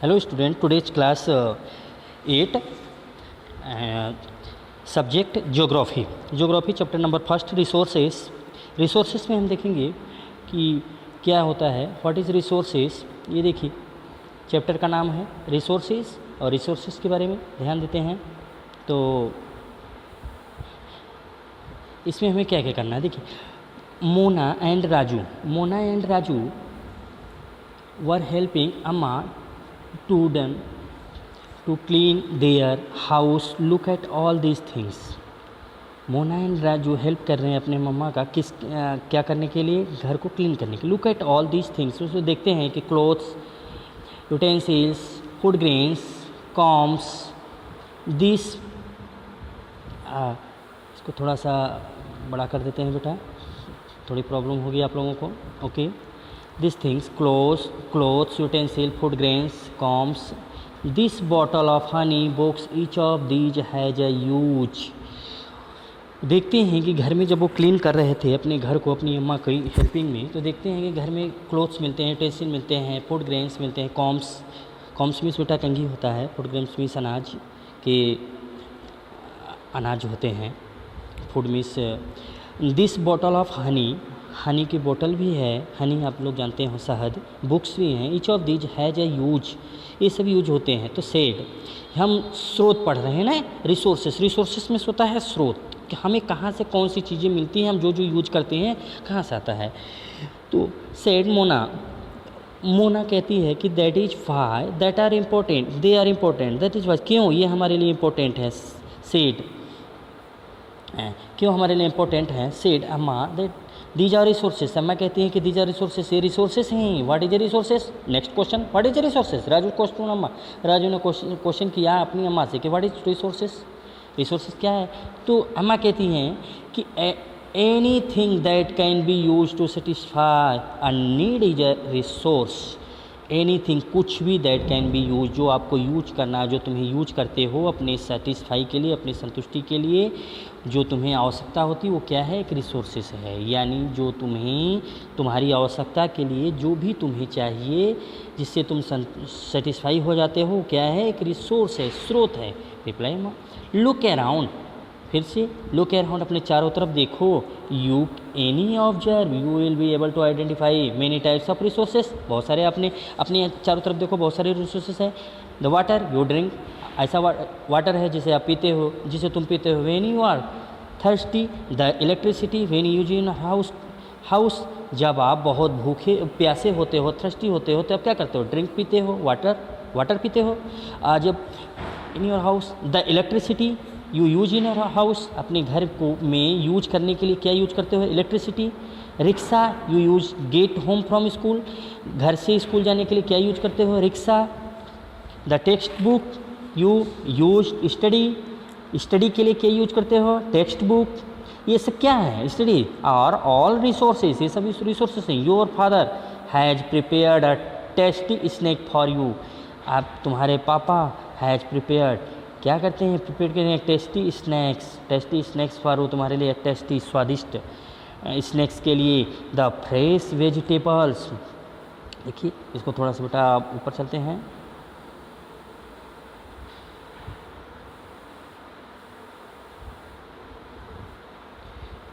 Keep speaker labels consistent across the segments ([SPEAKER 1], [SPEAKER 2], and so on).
[SPEAKER 1] Hello student, today's class 8 subject geography chapter number first resources में हम देखेंगे कि क्या होता है, व्हाट इज़ रिसोर्सेस। ये देखिए चैप्टर का नाम है रिसोर्सेस और रिसोर्सेस के बारे में ध्यान देते हैं। तो इसमें हमें क्या क्या करना है, देखिए Mona and Raju were helping अम्मा to clean their house. Look at all these things. Mona and Raju help कर रहे हैं अपने मम्मा का क्या करने के लिए, घर को क्लीन करने के लिए। Look at all these things, उसमें देखते हैं कि clothes, utensils, food grains, combs, this इसको थोड़ा सा बड़ा कर देते हैं बेटा, थोड़ी प्रॉब्लम होगी आप लोगों को। Okay, this things clothes, utensil, food grains, combs, this bottle of honey books, each of these has a use. देखते हैं कि घर में जब वो क्लीन कर रहे थे अपने घर को अपनी अम्मा की हेल्पिंग में, तो देखते हैं कि घर में क्लोथ्स मिलते हैं, यूटेंसिल मिलते हैं, फूड ग्रेन्स मिलते हैं, कॉम्स मीन्स बेटा कंघी होता है, फूड ग्रेन्स मीन्स अनाज होते हैं, food means. This bottle of Honey की बोतल भी है, हनी आप लोग जानते हो शहद, बुक्स भी हैं, each of these has a use, ये सब यूज होते हैं। तो सेड, हम स्रोत पढ़ रहे हैं ना, रिसोर्सेस में होता है स्रोत, कि हमें कहाँ से कौन सी चीज़ें मिलती हैं, हम जो यूज करते हैं कहाँ से आता है। तो सेड मोना कहती है कि that is why that are important, they are important, that is why, क्यों ये हमारे लिए इम्पोर्टेंट है। सेड, क्यों हमारे लिए इम्पोर्टेंट है। सेड अम्मा दैट दीज आर रिसोर्सेस, अम्मा कहती हैं कि दीज आर रिसोर्सेस, ये रिसोर्सेस हैं। What is a resources, next question, what is a resources. Raju ने क्वेश्चन किया अपनी अम्मा से कि व्हाट इज रिसोर्सेस क्या है। तो अम्मा कहती हैं कि any thing that can be use to satisfy a need is a resource. Anything, कुछ भी, दैट कैन बी यूज, जो आपको यूज करना है, जो तुम्हें यूज करते हो अपने सेटिस्फाई के लिए, अपनी संतुष्टि के लिए, जो तुम्हें आवश्यकता होती है वो क्या है, एक रिसोर्सेस है। यानी जो तुम्हारी आवश्यकता के लिए जो भी तुम्हें चाहिए, जिससे तुम सेटिस्फाई हो जाते हो, क्या है, एक रिसोर्स है, स्रोत है। रिप्लाई लुक अराउंड, फिर से लुक अराउंड, अपने चारों तरफ देखो। You any observe you will be able to identify many types of resources, बहुत सारे अपने चारों तरफ देखो, बहुत सारे रिसोर्सेस है। द वाटर यू ड्रिंक, ऐसा वाटर है जिसे आप पीते हो, जिसे तुम पीते हो। When you are thirsty, the electricity when use in house, जब आप बहुत भूखे प्यासे होते हो, थर्स्टी होते हो, तब क्या करते हो, ड्रिंक पीते हो, वाटर पीते हो। जब in your house, the electricity you use in your house, अपने घर को में यूज करने के लिए क्या यूज करते हो, electricity. Rickshaw you use get home from school, घर से स्कूल जाने के लिए क्या यूज करते हो, rickshaw. The text book you use study के लिए क्या यूज करते हो, टेक्स्ट बुक। ये सब क्या है, स्टडी। और ऑल रिसोर्सेज, ये सभी रिसोर्सेज हैं। Your father has prepared a tasty snack for you, आप तुम्हारे पापा हैज़ प्रिपेयर्ड, क्या करते हैं, प्रिपेयर करते हैं टेस्टी स्नैक्स फॉर यू, तुम्हारे लिए टेस्टी स्वादिष्ट स्नैक्स के लिए। द फ्रेश वेजिटेबल्स, देखिए इसको थोड़ा सा बेटा ऊपर चलते हैं।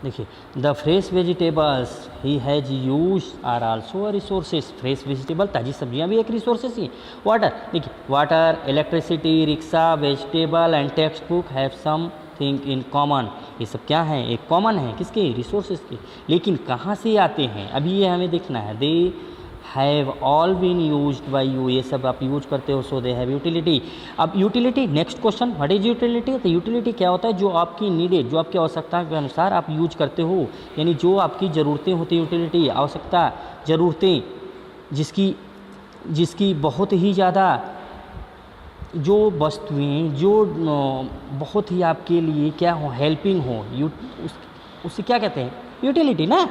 [SPEAKER 1] देखिए the fresh vegetables he has use are also resources, fresh vegetable, ताज़ी सब्जियां भी एक रिसोर्सेज ही। वाटर, देखिए water, electricity, rickshaw, vegetable and text book have something in common, ये सब क्या है, एक कॉमन है, किसके, रिसोर्सेज के। लेकिन कहाँ से आते हैं, अभी ये हमें देखना है। They have all been used by you, ये सब आप यूज करते हो, सो दे हैव यूटिलिटी। अब utility, next question, what is utility. तो यूटिलिटी क्या होता है, जो आपकी नीडेड, जो आपकी आवश्यकता के अनुसार आप यूज करते हो, यानी जो आपकी ज़रूरतें होती हैं, यूटिलिटी आवश्यकता, ज़रूरतें, जिसकी बहुत ही ज़्यादा, जो वस्तुएं जो बहुत ही आपके लिए क्या हो, हेल्पिंग हो, उससे क्या कहते हैं, यूटिलिटी ना।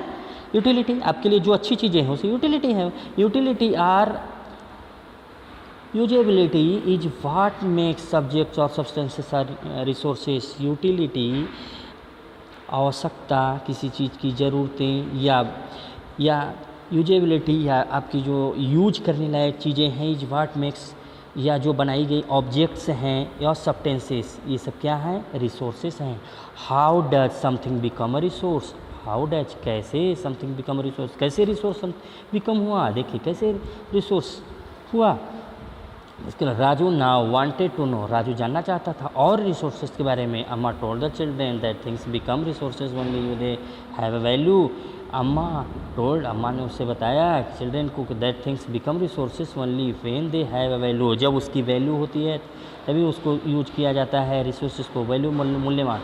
[SPEAKER 1] यूटिलिटी आपके लिए जो अच्छी चीज़ें हैं उसे यूटिलिटी है। Utility or usability is what makes subjects और सब्सटेंसेस आर रिसोर्सेस। यूटिलिटी आवश्यकता, किसी चीज़ की ज़रूरतें, या यूजेबिलिटी, या आपकी जो यूज करने लायक चीज़ें हैं, इज व्हाट मेक्स या जो बनाई गई ऑब्जेक्ट्स हैं या सब्सटेंसेस, ये सब क्या हैं? रिसोर्सेस हैं। How does something become a resource? How does, कैसे समथिंग बिकम अ रिसोर्स, कैसे रिसोर्स बिकम हुआ? देखिए कैसे रिसोर्स हुआ। इसके बाद Raju now wanted to know, Raju जानना चाहता था और रिसोर्सेज के बारे में। Amma told the children that things become resources only they have a value. Amma ने उससे बताया चिल्ड्रेन को that things become resources only when they have a value, जब उसकी वैल्यू होती है तभी उसको यूज किया जाता है रिसोर्सेज को, वैल्यू मूल्यवान।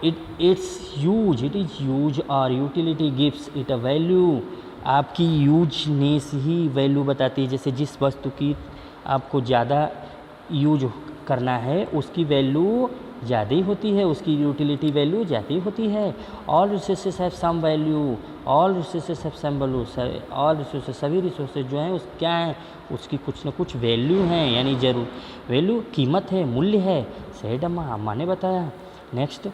[SPEAKER 1] इट इज़ यूज और utility gives it a value, आपकी यूजनेस ही वैल्यू बताती है। जैसे जिस वस्तु की आपको ज़्यादा यूज करना है उसकी वैल्यू ज़्यादा ही होती है, उसकी यूटिलिटी वैल्यू ज़्यादा ही होती है। All resources have some value, all resources have some value, all resources, सभी रिसोर्सेज जो हैं उस क्या हैं, उसकी कुछ न कुछ वैल्यू हैं, यानी जरूर वैल्यू कीमत है, मूल्य है। सेड अम्मा ने बताया। नेक्स्ट,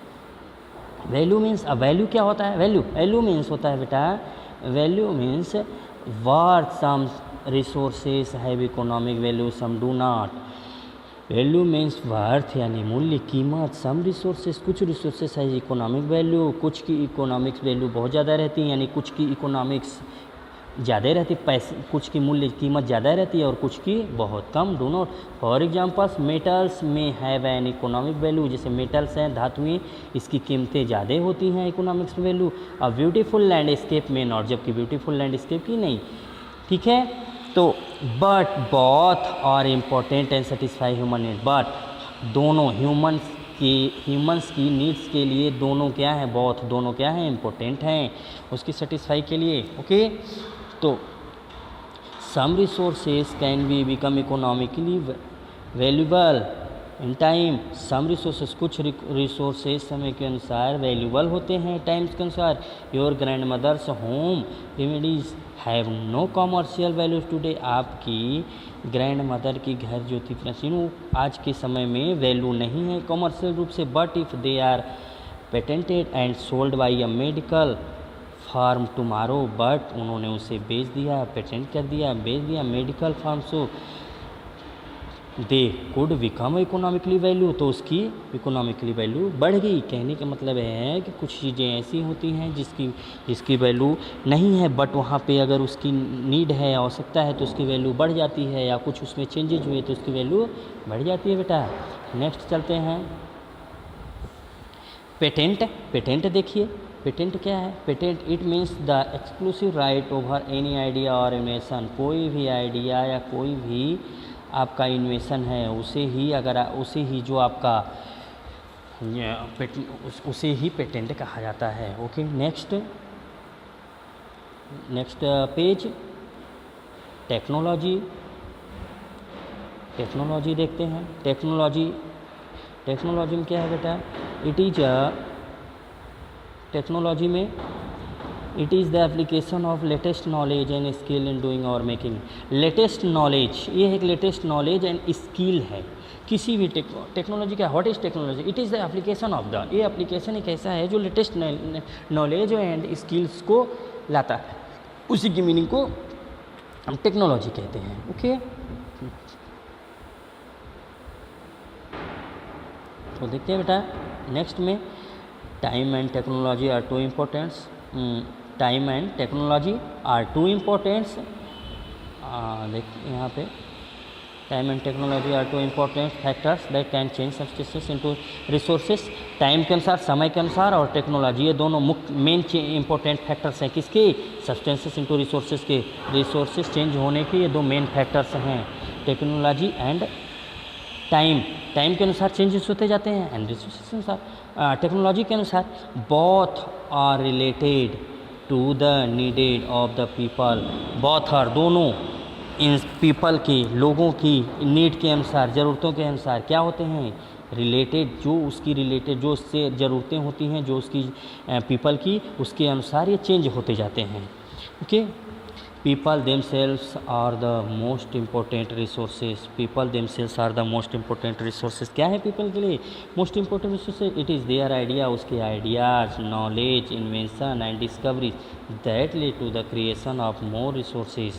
[SPEAKER 1] वैल्यू मीन्स, अब वैल्यू क्या होता है? वैल्यू मीन्स होता है बेटा, value means worth some resources have economic value some do not. Value means worth यानी मूल्य, कीमत। सम रिसोर्सेज, कुछ रिसोर्सेज है इकोनॉमिक वैल्यू, कुछ की इकोनॉमिक्स वैल्यू बहुत ज़्यादा रहती है, यानी कुछ की इकोनॉमिक्स ज़्यादा रहती, पैसे कुछ की मूल्य कीमत ज़्यादा रहती है और कुछ की बहुत कम, दोनों। For examples metals may have an economic value, जैसे मेटल्स हैं धातुएं, इसकी कीमतें ज़्यादा होती हैं economics value. A beautiful landscape may not, जबकि ब्यूटीफुल लैंडस्केप की नहीं। ठीक है, तो but both are important and satisfy human need, but दोनों ह्यूमंस की नीड्स के लिए दोनों क्या हैं? बोथ, दोनों क्या हैं? इम्पोर्टेंट हैं उसकी सेटिस्फाई के लिए। ओके, तो some resources can be become economically valuable in time, some resources, कुछ रिसोर्सेज समय के अनुसार वैल्यूबल होते हैं टाइम्स के अनुसार। Your grandmother's home remedies have no commercial values today, आपकी ग्रैंड मदर की घर जो थी प्राचीन, आज के समय में वैल्यू नहीं है कॉमर्शियल रूप से। But if they are patented and sold by a medical firm tomorrow, but उन्होंने उसे बेच दिया, पेटेंट कर दिया, बेच दिया मेडिकल फार्म से, they could become economically value, तो उसकी इकोनॉमिकली वैल्यू बढ़ गई। कहने का मतलब है कि कुछ चीज़ें ऐसी होती हैं जिसकी वैल्यू नहीं है, बट वहाँ पे अगर उसकी नीड है, आवश्यकता है, तो उसकी वैल्यू बढ़ जाती है, या कुछ उसमें चेंजेज हुए तो उसकी वैल्यू बढ़ जाती है बेटा। नेक्स्ट चलते हैं, पेटेंट देखिए, पेटेंट क्या है? Patent it means the exclusive right over any idea और इन्वेंशन, कोई भी आइडिया या कोई भी आपका इन्वेंशन है उसे ही उसे ही जो आपका उसे ही पेटेंट कहा जाता है। ओके, नेक्स्ट पेज, टेक्नोलॉजी देखते हैं। टेक्नोलॉजी में क्या है बेटा? टेक्नोलॉजी में it is the application of latest knowledge and skill in doing और मेकिंग। लेटेस्ट नॉलेज, ये एक लेटेस्ट नॉलेज एंड स्किल है किसी भी टेक्नोलॉजी का। What is technology? It is the application of the, ये एप्लीकेशन एक ऐसा है जो लेटेस्ट नॉलेज एंड स्किल्स को लाता है, उसी की मीनिंग को हम टेक्नोलॉजी कहते हैं। ओके, तो देखते हैं बेटा नेक्स्ट में, time and technology are two importants. Time and technology are two importants. देखिए यहाँ पे, time and technology are two important factors that can change substances into resources. Time के अनुसार, समय के अनुसार, और टेक्नोलॉजी, ये दोनों मुख्य मेन इंपॉर्टेंट फैक्टर्स हैं किसके? सब्सटेंसेस इनटू रिसोर्सेज के। रिसोर्सेज चेंज होने के ये दो मेन फैक्टर्स हैं, टेक्नोलॉजी एंड टाइम। टाइम के अनुसार चेंजेस होते जाते हैं एंड रिसोर्सेज के अनुसार, टेक्नोलॉजी के अनुसार। Both are related to the needed of the people, both are, दोनों इन पीपल की, लोगों की नीड के अनुसार, ज़रूरतों के अनुसार क्या होते हैं? रिलेटेड, जो उसकी रिलेटेड, जो उससे ज़रूरतें होती हैं, जो उसकी पीपल की, उसके अनुसार ये चेंज होते जाते हैं। Okay, people themselves are the most important resources. People themselves are the most important resources. क्या है पीपल के लिए most important resources? It is their idea, उसके ideas, knowledge, invention and discoveries that lead to the creation of more resources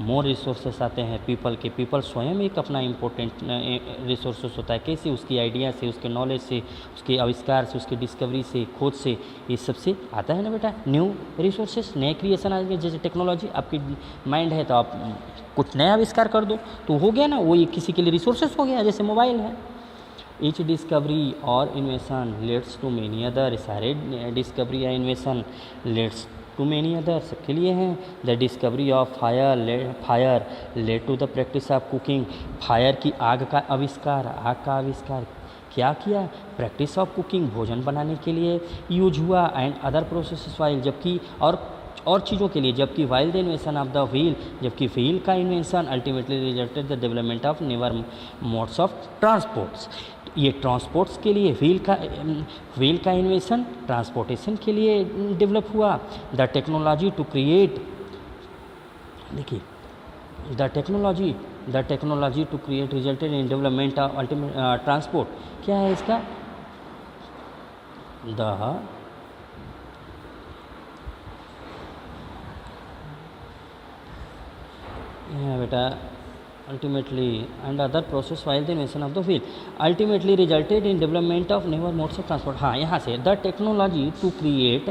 [SPEAKER 1] more resources आते हैं people के। People स्वयं एक अपना इम्पोर्टेंट रिसोर्सेस होता है। कैसे? उसकी आइडिया से, उसके नॉलेज से, उसके आविष्कार से, उसकी डिस्कवरी से, खोज से, ये सबसे आता है ना बेटा। न्यू रिसोर्सेस, नए क्रिएशन आ गए, जैसे टेक्नोलॉजी। आपकी माइंड है तो आप कुछ नया आविष्कार कर दो तो हो गया ना, वो ये किसी के लिए रिसोर्सेस हो गया, जैसे मोबाइल है। ईच डिस्कवरी और invention leads to many other, सारे डिस्कवरी या invention leads to many other, सबके लिए हैं। The discovery of fire led to the practice of cooking, fire की आग का आविष्कार, आग का आविष्कार क्या किया? प्रैक्टिस ऑफ कुकिंग, भोजन बनाने के लिए यूज हुआ। एंड अदर प्रोसेस वाइल, जबकि और चीज़ों के लिए, जबकि while the invention of the wheel, जबकि व्हील का invention ultimately resulted the development of never modes of transports. ये ट्रांसपोर्ट्स के लिए व्हील का इन्वेंशन ट्रांसपोर्टेशन के लिए डेवलप हुआ। द टेक्नोलॉजी टू क्रिएट, देखिए the technology to create resulted in development of ultimate transport. क्या है इसका? बेटा ultimately and other process while the invention of the wheel ultimately resulted in development of newer modes of transport। हाँ, यहाँ से the technology to create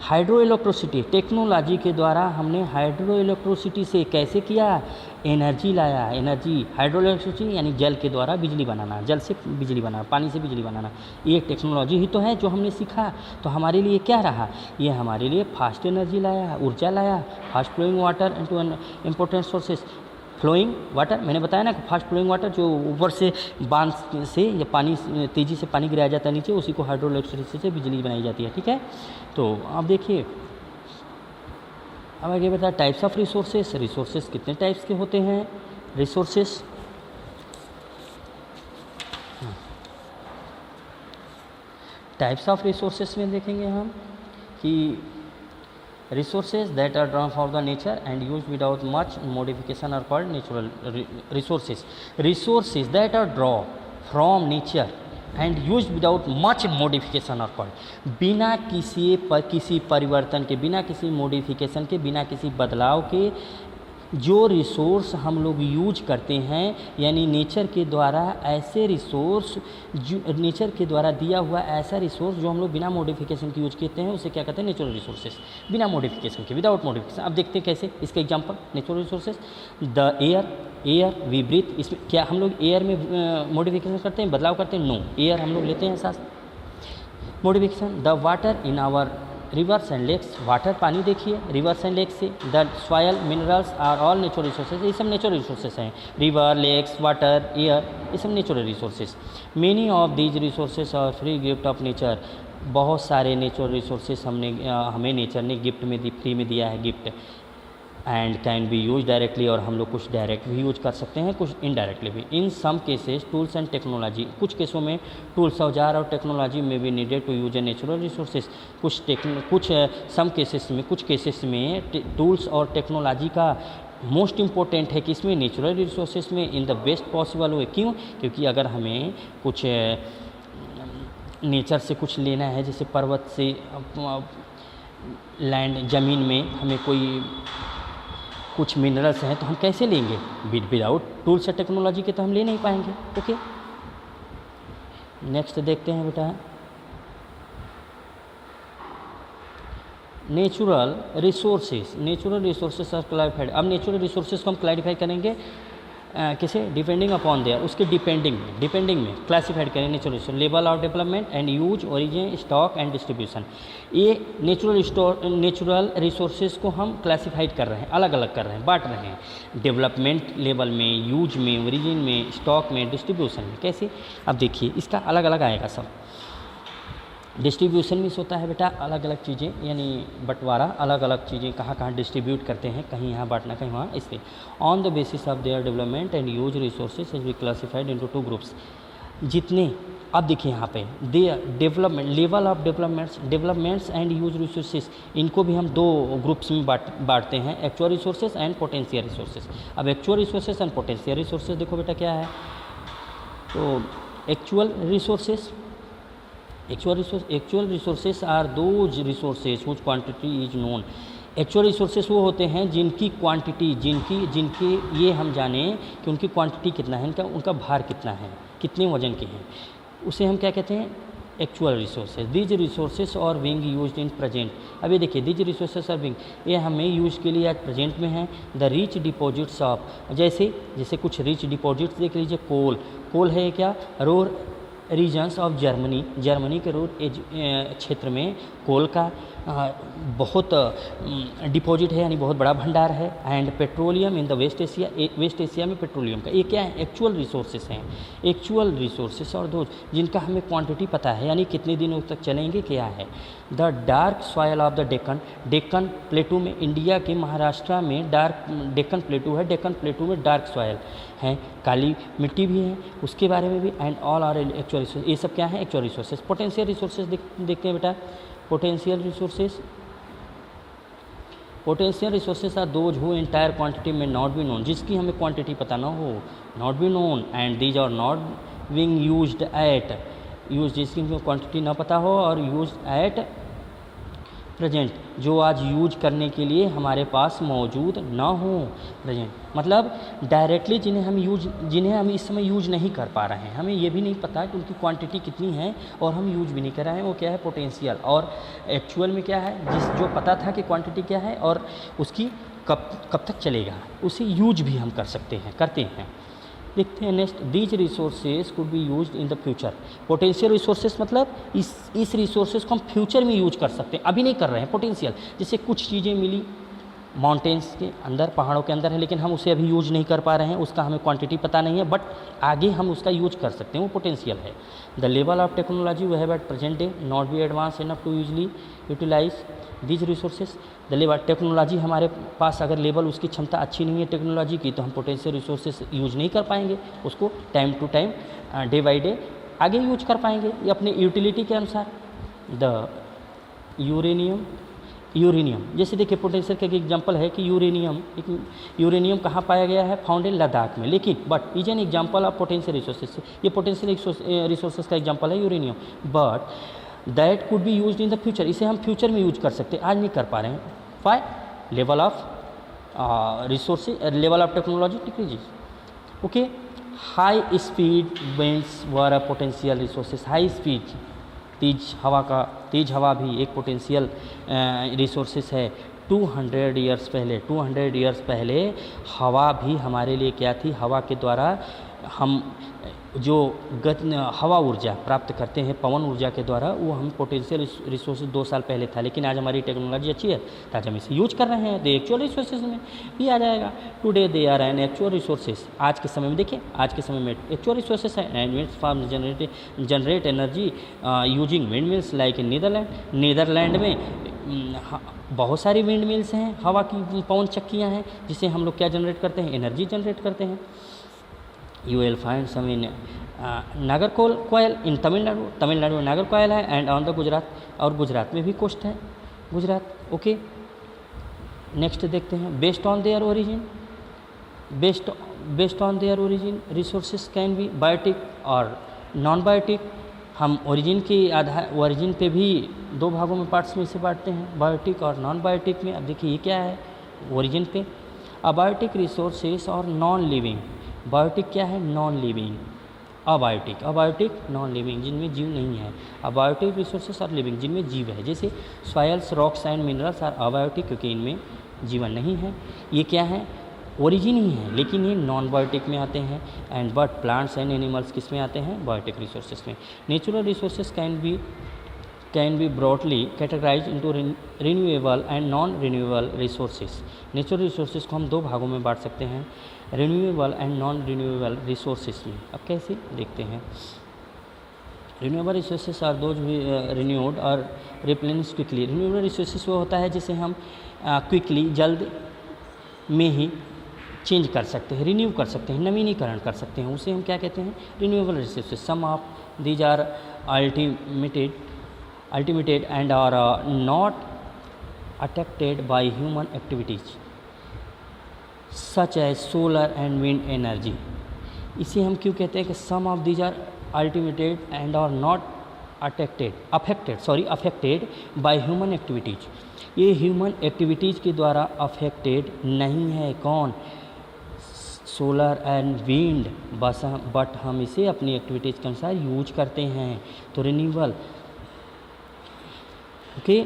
[SPEAKER 1] hydro electricity, technology के द्वारा हमने हाइड्रो इलेक्ट्रिसिटी से कैसे किया? एनर्जी लाया। एनर्जी, हाइड्रो इलेक्ट्रिसिटी यानी जल के द्वारा बिजली बनाना, जल से बिजली बनाना, पानी से बिजली बनाना, ये टेक्नोलॉजी ही तो है जो हमने सीखा। तो हमारे लिए क्या रहा? ये हमारे लिए फास्ट एनर्जी लाया, ऊर्जा लाया, fast flowing water into an important sources. Flowing water, मैंने बताया ना, फास्ट फ्लोइंग वाटर जो ऊपर से बांध से या पानी तेज़ी से पानी गिराया जाता है नीचे, उसी को हाइड्रो इलेक्ट्रिसिटी से बिजली बनाई जाती है। ठीक है, तो अब देखिए, अब आगे बताया टाइप्स ऑफ रिसोर्सेस। रिसोर्सेस कितने टाइप्स के होते हैं? रिसोर्सेस टाइप्स ऑफ रिसोर्सेस में देखेंगे हम कि resources that are drawn from the nature and used without much modification are called natural resources। resources that are drawn from nature and used without much modification are called, बिना किसी परिवर्तन के, बिना किसी मॉडिफिकेशन के, बिना किसी बदलाव के जो रिसोर्स हम लोग यूज करते हैं, यानी नेचर के द्वारा ऐसे रिसोर्स, नेचर के द्वारा दिया हुआ ऐसा रिसोर्स जो हम लोग बिना मॉडिफिकेशन के यूज करते हैं, उसे क्या कहते हैं? Natural resources. बिना मॉडिफिकेशन के, विदाउट मॉडिफिकेशन। अब देखते हैं कैसे, इसका example natural resources. The air we breathe, इसमें क्या हम लोग एयर में मॉडिफिकेशन करते हैं, बदलाव करते हैं? नो, एयर हम लोग लेते हैं साथ modification. The water in our rivers and lakes, water पानी देखिए रिवर्स एंड लेक्स से। The soil minerals are all natural resources, ये सब नेचुरल रिसोर्सेज हैं। रिवर, लेक्स, वाटर, एयर, ये सब natural resources. Many of these resources are free gift of nature, बहुत सारे नेचुरल रिसोर्सेज हमें नेचर ने गिफ्ट में फ्री में दिया है, gift. And can be use directly, और हम लोग कुछ डायरेक्ट भी यूज कर सकते हैं, कुछ इनडायरेक्टली भी। In some cases tools and technology, कुछ केसों में टूल्स, औजार और टेक्नोलॉजी में भी needed to use a natural resources. कुछ केसेस में टूल्स और टेक्नोलॉजी का मोस्ट इम्पोर्टेंट है कि इसमें नेचुरल रिसोर्सेज में in the best possible way. क्यों? क्योंकि अगर हमें कुछ नेचर से कुछ लेना है, जैसे पर्वत से, लैंड, ज़मीन में हमें कोई कुछ मिनरल्स हैं, तो हम कैसे लेंगे? विदाउट टूल्स और टेक्नोलॉजी के तो हम ले नहीं पाएंगे। ओके, नेक्स्ट देखते हैं बेटा, natural resources. Natural resources are clarified. अब नेचुरल रिसोर्सेज को हम क्लैरिफाई करेंगे किसे? डिपेंडिंग अपॉन देयर, उसके डिपेंडिंग में क्लासिफाइड करें natural resource. Level of development and use, origin, stock and distribution. ये नेचुरल रिसोर्सेज को हम क्लासिफाइड कर रहे हैं, अलग अलग कर रहे हैं, बांट रहे हैं। डेवलपमेंट लेवल में, यूज में, ओरिजिन में, स्टॉक में, डिस्ट्रीब्यूशन में। कैसे? अब देखिए, इसका अलग अलग आएगा सब। डिस्ट्रीब्यूशन मीन्स होता है बेटा अलग अलग चीज़ें, यानी बंटवारा, अलग अलग चीज़ें कहाँ डिस्ट्रीब्यूट करते हैं, कहीं यहाँ बांटना, कहीं वहाँ, इसलिए। On the basis of their development and use resources is be classified into 2 groups. जितने, अब देखिए यहाँ पे their development, level of developments and use resources, इनको भी हम 2 ग्रुप्स में बांटते हैं, actual resources and potential resources. अब actual resources and potential resources देखो बेटा क्या है। तो actual resources Actual resources are those resources whose quantity is known। Actual resources वो होते हैं जिनकी क्वांटिटी, जिनकी ये हम जानें कि उनकी क्वांटिटी कितना है, इनका उनका भार कितना है, कितने वजन के हैं, उसे हम क्या कहते हैं, एक्चुअल रिसोर्सेज। दीज रिसोर्सेज और बीइंग यूज्ड इन प्रेजेंट। अब ये देखिए, दीज रिसोर्सेज और बीइंग, ये हमें यूज के लिए आज प्रेजेंट में हैं। द रिच डिपॉजिट्स ऑफ, जैसे कुछ रिच डिपॉजिट्स देख लीजिए, कोल है क्या, रोर रीजन्स ऑफ जर्मनी के रोर क्षेत्र में कोल का बहुत डिपॉजिट है, यानी बहुत बड़ा भंडार है। And petroleum in the West Asia में पेट्रोलियम का, ये क्या है, एक्चुअल रिसोर्सेस हैं। एक्चुअल रिसोर्सेस और दो जिनका हमें क्वांटिटी पता है, यानी कितने दिनों तक चलेंगे, क्या है। The dark soil of the Deccan प्लेटू में, इंडिया के महाराष्ट्र में डार्क डेक्कन प्लेटू है, डेक्कन प्लेटू में डार्क सॉयल है, काली मिट्टी भी है, उसके बारे में भी। And all are actual resource, ये सब क्या है, एक्चुअल रिसोर्सेज। पोटेंशियल रिसोर्सेज देखते हैं बेटा। Potential resources are those who entire quantity may not be known, जिसकी हमें क्वांटिटी पता ना हो, not be known, and these are not being used at, जिसकी क्वांटिटी ना पता हो और यूज एट प्रेजेंट, जो आज यूज करने के लिए हमारे पास मौजूद ना हो। प्रेजेंट मतलब डायरेक्टली जिन्हें हम इस समय यूज नहीं कर पा रहे हैं, हमें ये भी नहीं पता कि उनकी क्वांटिटी कितनी है और हम यूज भी नहीं कर रहे हैं, वो क्या है, पोटेंशियल। और एक्चुअल में क्या है, जो पता था कि क्वांटिटी क्या है और उसकी कब तक चलेगा, उसे यूज भी हम करते हैं। देखते हैं next, these resources could be used in the future. Potential resources मतलब इस रिसोर्सेज को हम फ्यूचर में यूज कर सकते हैं, अभी नहीं कर रहे हैं। पोटेंशियल जैसे कुछ चीज़ें मिली माउंटेन्स के अंदर, पहाड़ों के अंदर है, लेकिन हम उसे अभी यूज नहीं कर पा रहे हैं, उसका हमें क्वांटिटी पता नहीं है, बट आगे हम उसका यूज कर सकते हैं, वो पोटेंशियल है। The level of technology we have at present day not be advance enough to easily utilise these resources. The level technology, हमारे पास अगर लेवल उसकी क्षमता अच्छी नहीं है टेक्नोलॉजी की, तो हम पोटेंशियल रिसोर्सेज यूज नहीं कर पाएंगे, उसको time to time day by day आगे यूज कर पाएंगे ये अपने यूटिलिटी के अनुसार। द यूरेनियम जैसे देखिए, पोटेंशियल का एक एग्जांपल है कि यूरेनियम कहाँ पाया गया है, फाउंड इन लद्दाख में, लेकिन but is an example of potential resources. ये पोटेंशियल रिसोर्सेज का एग्जांपल है uranium, but that could be used in the future, इसे हम फ्यूचर में यूज कर सकते हैं, आज नहीं कर पा रहे हैं। फाई level of resources, level of technology decreases. Okay, high speed winds were a potential resources. High speed, तेज हवा भी एक पोटेंशियल रिसोर्सेस है। 200 ईयर्स पहले हवा भी हमारे लिए क्या थी, हवा के द्वारा हम जो हवा ऊर्जा प्राप्त करते हैं पवन ऊर्जा के द्वारा, वो हम पोटेंशियल रिसोर्सेज 2 साल पहले था, लेकिन आज हमारी टेक्नोलॉजी अच्छी है तो आज हम इसे यूज कर रहे हैं, तो एक्चुअल रिसोर्सेज में भी आ जाएगा। Today they are an actual resources, आज के समय में देखिए, आज के समय में एक्चुअल रिसोर्सेज है। And wind farm generate energy using wind mills like in Netherland में बहुत सारी विंड मिल्स हैं, हवा की पवन चक्कियाँ हैं, जिसे हम लोग क्या जनरेट करते हैं, एनर्जी जनरेट करते हैं। You will find some in Nagercoil इन तमिलनाडु में नागरकोइल है, एंड ऑन द गुजरात, और गुजरात में भी कोस्ट है गुजरात। ओके, नेक्स्ट देखते हैं, based on their origin resources can be biotic और नॉन बायोटिक। हम ओरिजिन पे भी 2 भागों में पार्ट्स में इसे बांटते हैं, बायोटिक और नॉन बायोटिक में। अब देखिए ये क्या है, ओरिजिन पे अबायोटिक रिसोर्सेज और नॉन लिविंग। बायोटिक क्या है, non living. Abiotic non living, जिनमें जीव नहीं है। अबायोटिक रिसोर्सेस और लिविंग, जिनमें जीव है, जैसे soils, rocks and minerals are abiotic, क्योंकि इनमें जीवन नहीं है। ये क्या है, ओरिजिन ही है, लेकिन ये नॉन बायोटिक में आते हैं। And but plants and animals किस में आते हैं, बायोटिक रिसोर्सेस में। Natural resources can be broadly categorise into renewable and non renewable resources. Natural resources को हम 2 भागों में बांट सकते हैं, renewable and non renewable resources में। अब कैसे देखते हैं, renewable resources are those renewed और रिप्लेनिश क्विकली। रिन्यूएबल रिसोर्सेज वो होता है जिसे हम क्विकली, जल्द में ही चेंज कर सकते हैं, रिन्यू कर सकते हैं, नवीनीकरण कर सकते हैं, उसे हम क्या कहते हैं, renewable resources. Some of these are unlimited and are not affected by human activities such as solar and wind energy. इसे हम क्यों कहते हैं कि some of these are unlimited and are not affected by human activities. ये human activities के द्वारा affected नहीं है। कौन? Solar and wind. बट हम इसे अपनी एक्टिविटीज़ के अनुसार यूज करते हैं। तो रिन्यूएबल, ओके,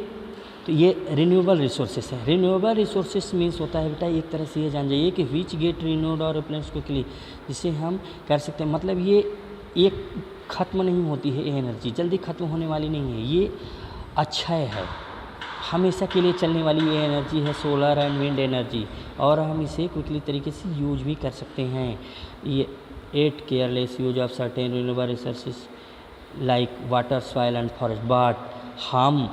[SPEAKER 1] तो ये रिन्यूएबल रिसोर्सेस है। रिन्यूएबल रिसोर्सेस मीन्स होता है बेटा, एक तरह से ये जान जाइए कि विच गेट रिन्यूड और रिप्लेस क्विकली, जिसे हम कर सकते हैं, मतलब ये एक ख़त्म नहीं होती है, ये एनर्जी जल्दी ख़त्म होने वाली नहीं है, ये अक्षय है, हमेशा के लिए चलने वाली ये एनर्जी है, सोलर एंड विंड एनर्जी, और हम इसे क्विकली तरीके से यूज भी कर सकते हैं। ये 8 careless use of certain renewable resources like water, soil and forest. But हम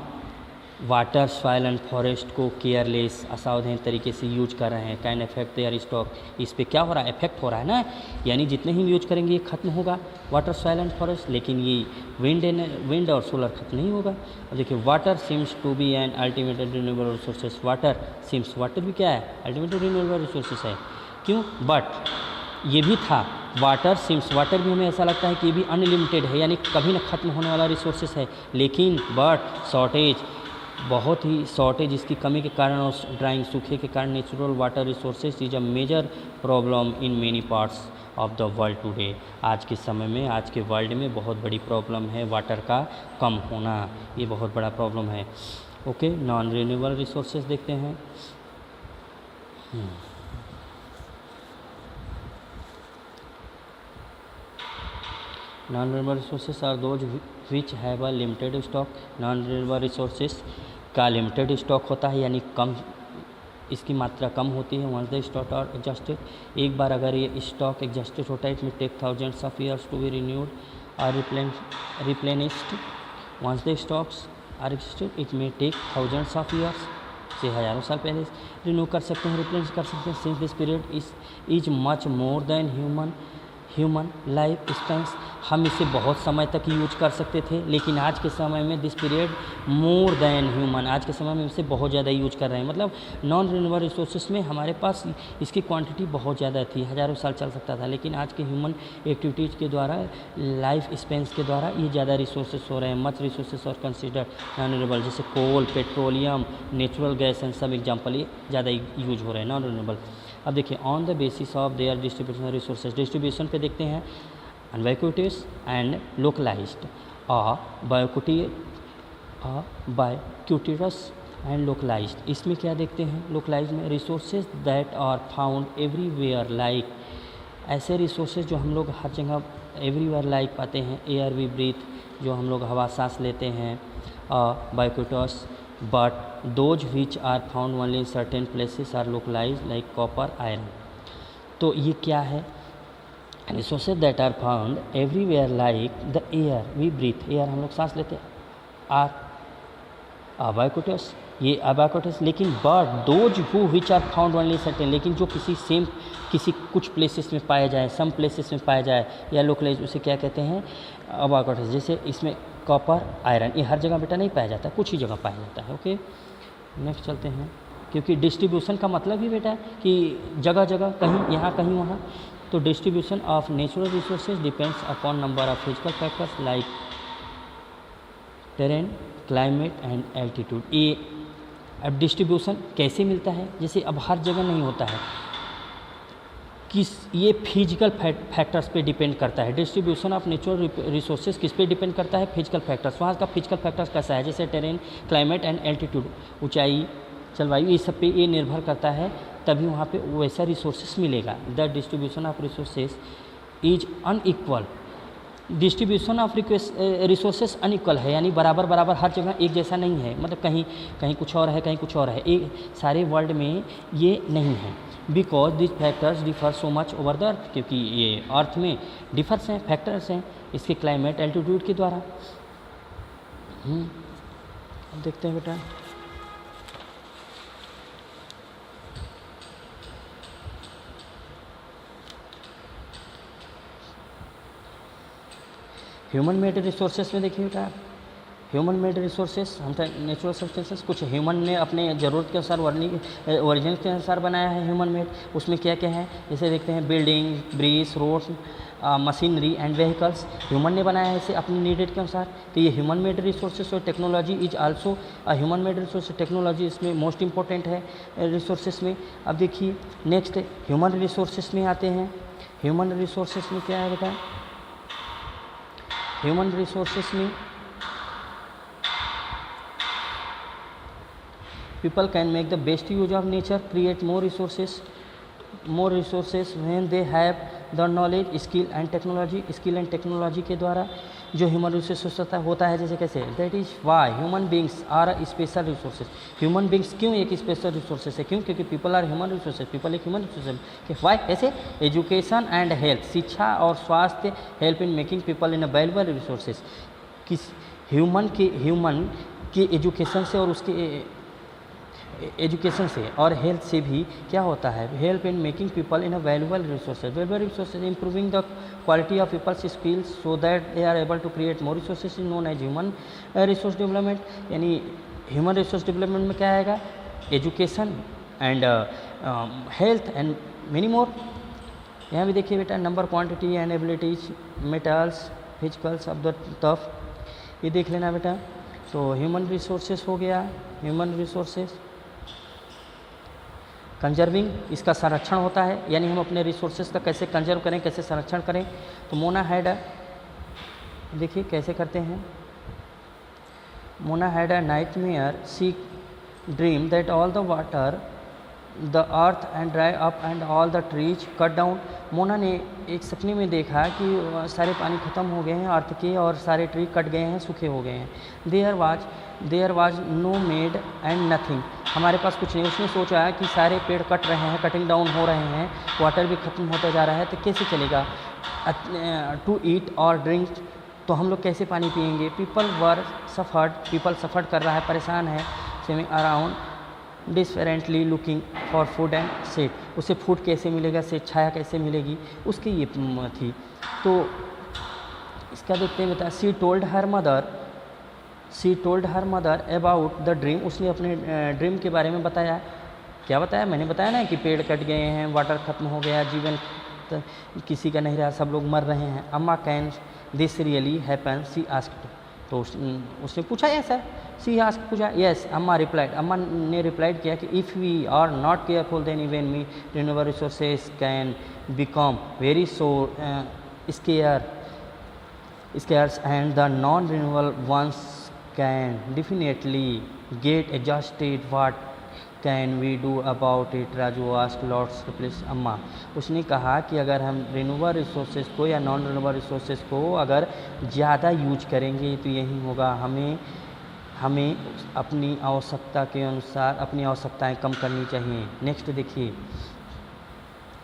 [SPEAKER 1] वाटर, सॉइल एंड फॉरेस्ट को केयरलेस, असावधान तरीके से यूज कर रहे हैं। कैन इफेक्ट देयर स्टॉक, इस पे क्या हो रहा है? इफेक्ट हो रहा है ना, यानी जितने ही यूज करेंगे ये खत्म होगा, वाटर, सॉइल एंड फॉरेस्ट, लेकिन ये विंड और सोलर खत्म नहीं होगा। अब देखिए, water seems to be an ultimate renewable resources. Water भी क्या है? अल्टीमेट रिन्यूएबल रिसोर्सेज है। क्यों? बट ये भी था, वाटर भी हमें ऐसा लगता है कि ये भी अनलिमिटेड है, यानी कभी न ख़त्म होने वाला रिसोर्सेस है, लेकिन बट शॉर्टेज इसकी कमी के कारण और ड्राइंग, सूखे के कारण natural water resources is a major problem in many parts of the world today. आज के समय में, आज के वर्ल्ड में बहुत बड़ी प्रॉब्लम है वाटर का कम होना, ये बहुत बड़ा प्रॉब्लम है। ओके, नॉन रिन्यूएबल रिसोर्सेज देखते हैं। Non renewable resources are those which have a limited stock. Non renewable resources का लिमिटेड स्टॉक होता है, यानी कम, इसकी मात्रा कम होती है। Once the stock are exhausted, एक बार अगर ये स्टॉक एग्जॉस्टेड होता है, it may take thousands of years to be renewed और replenished. Once the stocks are exhausted, it may take thousands of years, से हज़ारों साल पहले रिन्यू कर सकते हैं, रिप्लेनिश कर सकते हैं। Since this period is much more than human life Spence. हम इसे बहुत समय तक यूज कर सकते थे, लेकिन आज के समय में this period more than human, आज के समय में इसे बहुत ज़्यादा यूज कर रहे हैं। मतलब नॉन रिन्यूएबल रिसोर्सेज में हमारे पास इसकी क्वांटिटी बहुत ज़्यादा थी, हज़ारों साल चल सकता था, लेकिन आज के ह्यूमन एक्टिविटीज़ के द्वारा, लाइफ स्पेंस के द्वारा ये ज़्यादा रिसोर्सेज हो रहे हैं। मच रिसोर्सेज और कंसिडर नॉन रिन्यूएबल, जैसे कोल, पेट्रोलियम, नेचुरल गैस एंड सब एग्जाम्पल, ये ज़्यादा यूज हो रहे हैं नॉन रिन्यूएबल। अब देखिए, on the basis of there distribution resources, distribution पे देखते हैं, ubiquitous and localized, ubiquitous and localized। इसमें क्या देखते हैं? लोकलाइज में resources that are found everywhere, like ऐसे रिसोर्सेज जो हम लोग हर जगह एवरीवेयर लाइक पाते हैं। एयर वी ब्रीथ, जो हम लोग हवा सांस लेते हैं, ubiquitous, but those which are found only in certain places are localise, like copper, iron. तो ये क्या है? Resources that are found everywhere like the air we breathe, air हम लोग सांस लेते हैं, आर अबाइकोटस, ये अबाइकोटस। लेकिन but those who which are found only certain, लेकिन जो किसी कुछ प्लेसेस में पाया जाए, सम प्लेसेस में पाया जाए या लोकलाइज, उसे क्या कहते हैं? अबाइकोटस। जैसे इसमें कॉपर, आयरन, ये हर जगह बेटा नहीं पाया जाता, कुछ ही जगह पाया जाता है। ओके, नेक्स्ट चलते हैं, क्योंकि डिस्ट्रीब्यूशन का मतलब ही बेटा कि जगह जगह, कहीं यहाँ कहीं वहाँ। तो distribution of natural resources depends upon number of physical factors like terrain, climate and altitude. ये अब डिस्ट्रीब्यूशन कैसे मिलता है? जैसे अब हर जगह नहीं होता है, ये फिजिकल फैक्टर्स पे डिपेंड करता है। डिस्ट्रीब्यूशन ऑफ नेचुरल रिसोर्सेज किस पे डिपेंड करता है? Physical factors. वहाँ का फिजिकल फैक्टर्स कैसा है? जैसे टेरेन, क्लाइमेट एंड एल्टीट्यूड, ऊंचाई, जलवायु, ये सब पे ये निर्भर करता है, तभी वहाँ पे वैसा रिसोर्सेज मिलेगा। The distribution of resources is unequal, distribution of resources unequal है, यानी बराबर बराबर हर जगह एक जैसा नहीं है। मतलब कहीं कहीं कुछ और है, कहीं कुछ और है, एक सारे वर्ल्ड में ये नहीं है। Because this factors differ so much over the earth, क्योंकि ये अर्थ में डिफर्स हैं, फैक्टर्स हैं इसके क्लाइमेट, एल्टीट्यूड के द्वारा। अब देखते हैं बेटा, ह्यूमन मेड रिसोर्सेज में देखिए बेटा, ह्यूमन मेड रिसोर्सेज हम नेचुरल सब्सटेंसेस, कुछ ह्यूमन ने अपने ज़रूरत के अनुसार, ओरिजिन के अनुसार बनाया है ह्यूमन मेड। उसमें क्या क्या है? जैसे देखते हैं, building, bridge, road, machinery and vehicles, human ने बनाया है इसे अपनी नीडेड के अनुसार। तो ये ह्यूमन मेड रिसोर्सेज और technology is also human made resource, technology इसमें मोस्ट इंपॉर्टेंट है रिसोर्सेज में। अब देखिए नेक्स्ट ह्यूमन रिसोर्सेज में आते हैं। ह्यूमन रिसोर्सेज में क्या है बताएं? ह्यूमन रिसोर्सेज में people can make the best use of nature, create more resources when they have the knowledge, skill and technology, skill and technology के द्वारा जो ह्यूमन रिसोर्स होता है, जैसे कैसे, that is why human beings are a special resources. Human beings क्यों एक special resources है? क्यों? क्योंकि people are human resources, people एक ह्यूमन रिसोर्सेज कि वाई कैसे? एजुकेशन एंड हेल्थ, शिक्षा और स्वास्थ्य, help in making people in a valuable resources. किस ह्यूमन के एजुकेशन से और उसके एजुकेशन से और हेल्थ से भी क्या होता है? Help in making people in a valuable resources, valuable resources improving the quality of people's skills so that they are able to create more resources is known as human resource development. यानी human resource development में क्या आएगा? Education and health and many more. यहाँ भी देखिए बेटा, number, quantity and abilities, metals, physicals of the tough, ये देख लेना बेटा। तो ह्यूमन रिसोर्सेज हो गया, ह्यूमन रिसोर्सेज। कंजर्विंग, इसका संरक्षण होता है, यानी हम अपने रिसोर्सेज का कैसे कंजर्व करें, कैसे संरक्षण करें। तो मोना हैड देखिए कैसे करते हैं। Mona had a nightmare, she dream that all the water the earth and dry up and all the trees cut down. Mona ने एक सपने में देखा कि सारे पानी ख़त्म हो गए हैं अर्थ के और सारे ट्री कट गए हैं, सूखे हो गए हैं। There was no made and nothing, हमारे पास कुछ नहीं। उसने सोचा कि सारे पेड़ कट रहे हैं, कटिंग डाउन हो रहे हैं, वाटर भी ख़त्म होता जा रहा है, तो कैसे चलेगा? टू ईट और ड्रिंक, तो हम लोग कैसे पानी पिएंगे? पीपल सफ़र्ड कर रहा है, परेशान है। Swimming around differently looking for food and set, उसे फूड कैसे मिलेगा, सेट छाया कैसे मिलेगी, उसकी ये थी। तो इसका देखते हैं बता। She told her mother about the dream, उसने अपने ड्रीम के बारे में बताया। क्या बताया? मैंने बताया ना कि पेड़ कट गए हैं, वाटर ख़त्म हो गया, जीवन किसी का नहीं रहा, सब लोग मर रहे हैं। Amma can this really happen, she asked, तो उसने पूछा ऐसा, सी आस्क्ड पूछा, यस अम्मा रिप्लाइड, अम्मा ने रिप्लाइड किया कि if we are not careful then even me renewable resources can become very scarce and the non-renewable ones can definitely get exhausted. What can we do about it? Raju asked Lord's replace अम्मा। उसने कहा कि अगर हम renewable resources को या non renewable resources को अगर ज़्यादा यूज करेंगे तो यही होगा, हमें अपनी आवश्यकता के अनुसार अपनी आवश्यकताएं कम करनी चाहिए। नेक्स्ट देखिए,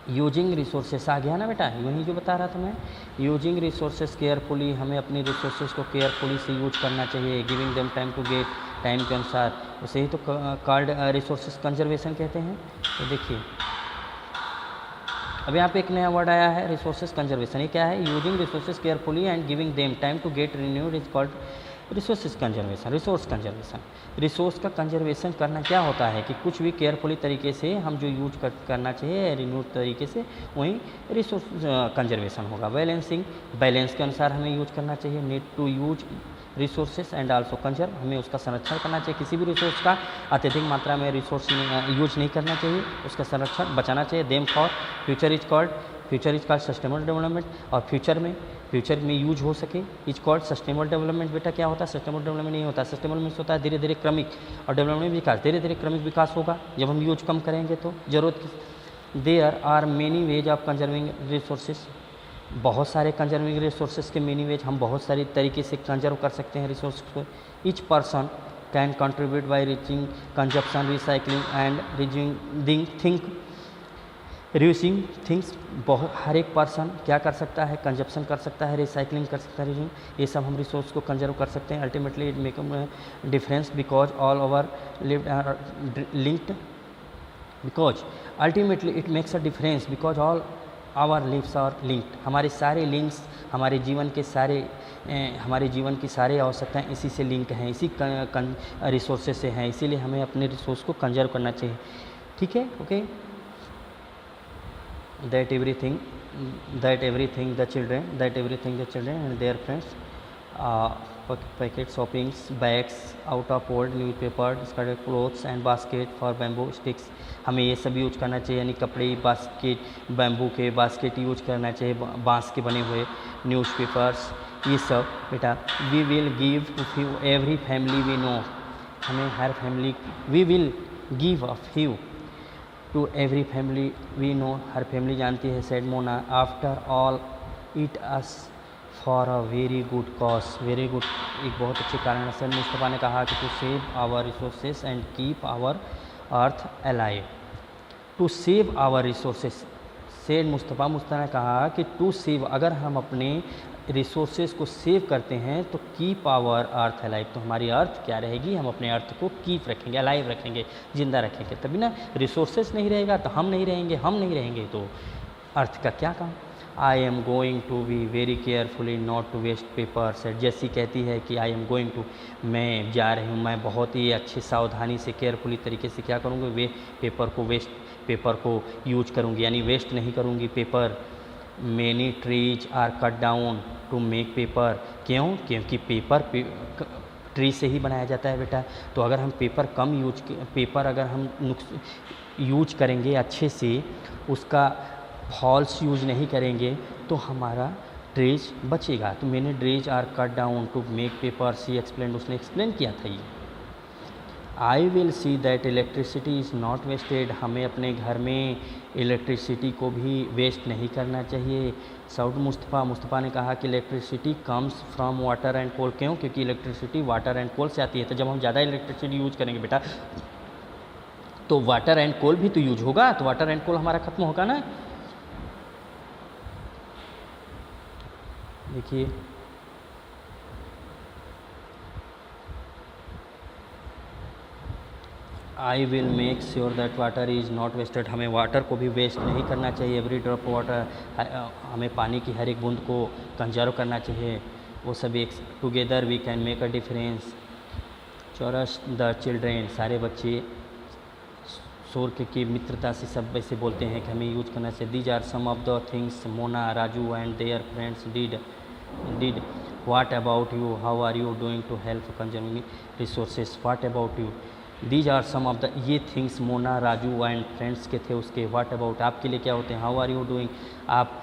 [SPEAKER 1] यूजिंग रिसोर्सेस आ गया ना बेटा, वही जो बता रहा था मैं। यूजिंग रिसोर्सेस केयरफुली, हमें अपने रिसोर्सेज को केयरफुली से यूज करना चाहिए। Giving them time to get, time के अनुसार, उसे ही तो कॉल्ड रिसोर्सेज कंजर्वेशन कहते हैं। तो देखिए अब यहाँ पे एक नया वर्ड आया है, रिसोर्सेज कंजर्वेशन। ये क्या है? Using resources carefully and giving them time to get renewed is called resources conservation. Resource conservation, resource का कंजर्वेशन करना क्या होता है कि कुछ भी केयरफुली तरीके से हम जो यूज करना चाहिए रिन्यूड तरीके से, वहीं रिसोर्स कंजर्वेशन होगा। बैलेंसिंग, बैलेंस के अनुसार हमें यूज करना चाहिए। Need to use resources and also conserve, हमें उसका संरक्षण करना चाहिए। किसी भी रिसोर्स का अत्यधिक मात्रा में रिसोर्स यूज नहीं करना चाहिए, उसका संरक्षण बचाना चाहिए। Them for future is called sustainable development, और फ्यूचर में यूज हो सके इज कॉल्ड सस्टेनेबल डेवलपमेंट। बेटा क्या होता है? सस्टेनेबल डेवलपमेंट नहीं होता। सस्टेनेबल मीन्स होता है धीरे धीरे क्रमिक, और डेवलपमेंट विकास, धीरे धीरे क्रमिक विकास होगा जब हम यूज कम करेंगे तो जरूरत की। There are many ways of conserving resources, बहुत सारे कंजर्विंग रिसोर्सेज के मेनी वेज, हम बहुत सारी तरीके से कंजर्व कर सकते हैं रिसोर्स को। Each person can contribute by reaching consumption, recycling and reducing things. बहुत हर एक पर्सन क्या कर सकता है? कंजप्शन कर सकता है, रिसाइकलिंग कर सकता है, ये सब हम रिसोर्स को कंजर्व कर सकते हैं। Ultimately it make difference because all over linked, because ultimately it makes a difference because all our lives are linked. हमारे सारे लिंक्स, हमारे जीवन की सारी आवश्यकताएं इसी से लिंक हैं, इसी रिसोर्सेज से हैं, इसीलिए हमें अपने रिसोर्स को कंजर्व करना चाहिए। ठीक है, okay. That everything that everything the children and their friends packet shoppings, bags out of old newspaper, discarded clothes and basket for bamboo sticks. हमें ये सब यूज करना चाहिए, यानी कपड़े, बास्केट, बैम्बू के बास्केट यूज करना चाहिए, बांस के बने हुए न्यूज़पेपर्स, ये सब बेटा. We will give to every family we know, हमें हर family, we will give a few to every family we know, हर फैमिली जानती है. Said Mona after all it is for a very good cause, very good एक बहुत अच्छे कारण से. मुस्तफ़ा ने कहा कि to save our resources and keep our earth alive, to save our resources. Said Mustafa ने कहा कि टू सेव, अगर हम अपने रिसोर्सेज को सेव करते हैं तो कीप आवर अर्थ अलाइव, तो हमारी अर्थ क्या रहेगी, हम अपने अर्थ को कीप रखेंगे, अलाइव रखेंगे, जिंदा रखेंगे. तभी ना, रिसोर्सेज नहीं रहेगा तो हम नहीं रहेंगे, हम नहीं रहेंगे तो अर्थ का क्या काम. I am going to be very carefully not to waste paper. सेट जैसी कहती है कि आई एम गोइंग टू, मैं जा रही हूँ, मैं बहुत ही अच्छी सावधानी से केयरफुली तरीके से क्या करूँगी, वे पेपर को यूज करूँगी, यानी वेस्ट नहीं करूँगी paper. Many trees are cut down to make paper, क्यों, क्योंकि पेपर ट्री से ही बनाया जाता है बेटा. तो अगर हम पेपर अगर हम यूज करेंगे अच्छे से, उसका फॉल्स यूज नहीं करेंगे तो हमारा ट्रीज बचेगा. तो मैंने trees are cut down to make paper, she explain, उसने एक्सप्लेन किया था ये. I will see that electricity is not wasted, हमें अपने घर में इलेक्ट्रिसिटी को भी वेस्ट नहीं करना चाहिए. साउड मुस्तफ़ा ने कहा कि electricity comes from water and coal, क्यों, क्योंकि इलेक्ट्रिसिटी वाटर एंड कोल से आती है. तो जब हम ज़्यादा इलेक्ट्रिसिटी यूज करेंगे बेटा तो वाटर एंड कोल भी तो यूज होगा, तो वाटर एंड कोल हमारा खत्म होगा ना. देखिए I will make sure that water is not wasted, हमें वाटर को भी वेस्ट नहीं करना चाहिए. एवरी ड्रॉप वाटर, हमें पानी की हर एक बूंद को कंजर्व करना चाहिए. वो सब एक together we can make a difference. Chorus the children, सारे बच्चे शोर की मित्रता से सब वैसे बोलते हैं कि हमें यूज करना चाहिए. These are some of the things Mona, Raju and their friends did. What about you, how are you doing to help conserving resources. What about you, these are some of the, ये things Mona, Raju and friends के थे उसके. What about, आपके लिए क्या होते हैं. How are you doing, आप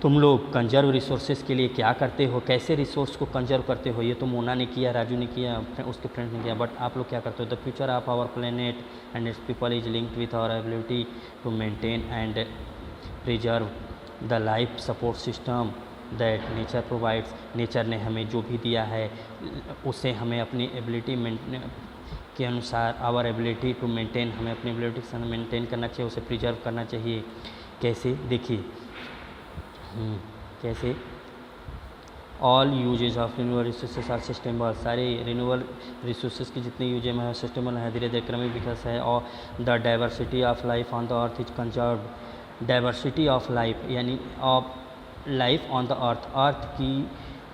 [SPEAKER 1] तुम लोग कंजर्व रिसोर्सेज के लिए क्या करते हो, कैसे रिसोर्स को कंजर्व करते हो. ये तो मोना ने किया, राजू ने किया, उसके फ्रेंड ने किया, बट आप लोग क्या करते हो. The future of our planet and its people is linked with our ability to maintain and preserve the life support system that nature provides. Nature ने हमें जो भी दिया है उसे हमें अपनी एबिलिटी के अनुसार, आवर एबिलिटी टू मेंटेन, हमें अपनी एबिलिटी से मेंटेन करना चाहिए, उसे प्रिजर्व करना चाहिए. कैसे, देखिए कैसे. All usages of renewable resources are sustainable, सारे रिन्यूएबल रिसोर्सेज की जितने यूज है सस्टेनेबल है, धीरे धीरे क्रमिक विकास है. और the diversity of life on the earth is conserved. Diversity of life यानी of life on the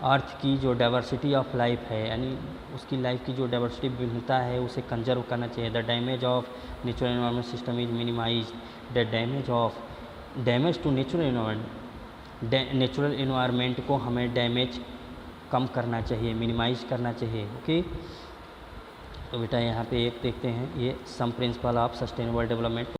[SPEAKER 1] earth की जो डाइवर्सिटी ऑफ लाइफ है, यानी उसकी लाइफ की जो डाइवर्सिटी विभिन्नता है उसे कंजर्व करना चाहिए. The damage of natural environment system is minimise. The damage to natural environment को हमें डैमेज कम करना चाहिए, मिनिमाइज करना चाहिए. ओके, तो बेटा यहाँ पे एक देखते हैं, ये सम प्रिंसिपल ऑफ सस्टेनेबल डेवलपमेंट.